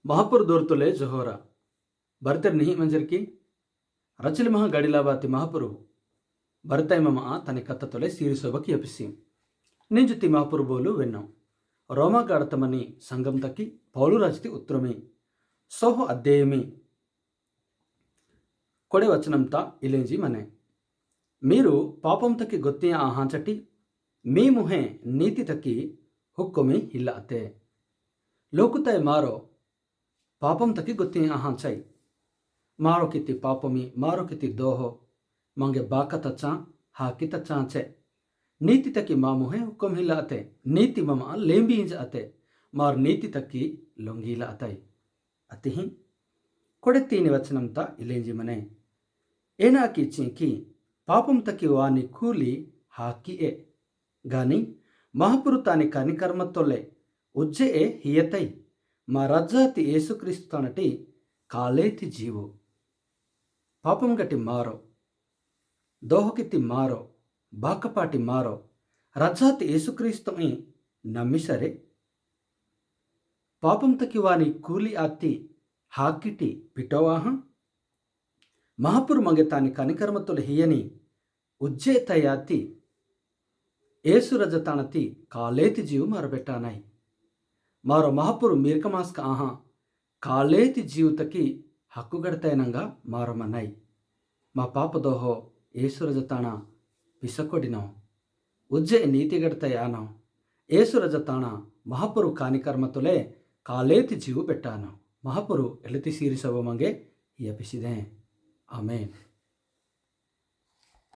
महापुर दोरतुले जोहरा बरतर नहीं मंजर की रचल महा गड़िलाबाती महापुरु बरताई ममा तनि कत्ततोले सीरिसोबकी एपिसी निंजुति महापुरु बोलू वेन्नां रोमा गाड़तमनी संगम तकी पौलु राजति उत्तरमी सोहो अध्ययमी कोडे वचनंता इलेंजी मने मीरु पापम तकी गोत्तियां आहांचटी मी मुहे नीति तकी हुक्कुमी हिल्लाते लोकुताय मारो पापम तकी गोत्तियां आहांचाई मारो किति पापमी मारो किति दोहो मंगे बाका तच्चा हाकी तच्चाचे नीति तकी मामुहे हुक्म हिलाते नीति ममा लेंबींज अते मार नीति तकी लొంగిला अतई अतिहि कोडे तीनि वचनंता इलेंजी मने एनाकी चिंकी पापम तकी वानी कूली हाकी ए गानी महापुरुतानी कनिकर्मतोले उज्जे ए हियतई మా రజ్జాతి యేసుక్రీస్తు అనటి కాలేతి జీవు పాపం గట్టి మారో దోహకితి మారో బాకపాటి మారో రజ్జాతి యేసుక్రీస్తుని నమ్మిసరే పాపం తకి వాని కూలి ఆత్తి ಹಾಕಿಟಿ ಪಿಟೋವಾಹ ಮಹಾಪುರು ಮಂಗೆತಾನಿ ಕನಿಕರ್ಮತುಲು ಹಿಯನಿ ಉಜ್ಜೆ ತಯಾತಿ ಏಸು ರಜತಾಣತಿ ಕಾಲೇತಿ ಜೀವು ಮಾರಬೆಟ್ಟಾನಾಯಿ मारो महापुरु मीरकमास का आहा कालेति जीवतकी हक्कुगड़तैनंगा मारो मनाई मा पाप दोहो ಏಸುರಜತಾಣ ಪಿಸಕೊಡಿನೋ ಉಜ್ಜೆ ನೀತಿಗಡ್ತಯಾನೋ ಏಸುರಜತಾಣ ಮಹಾಪುರು ಕಾನಿಕರ್ಮತುಲೆ ಕಾಲೇತಿ ಜೀವು ಬೆಟ್ಟಾನೋ ಮಹಾಪುರು ಎಲತಿ ಸೀರಿಸವ ಮಂಗೆ ಎಪಿಸಿದೆ ಆಮೇನ್.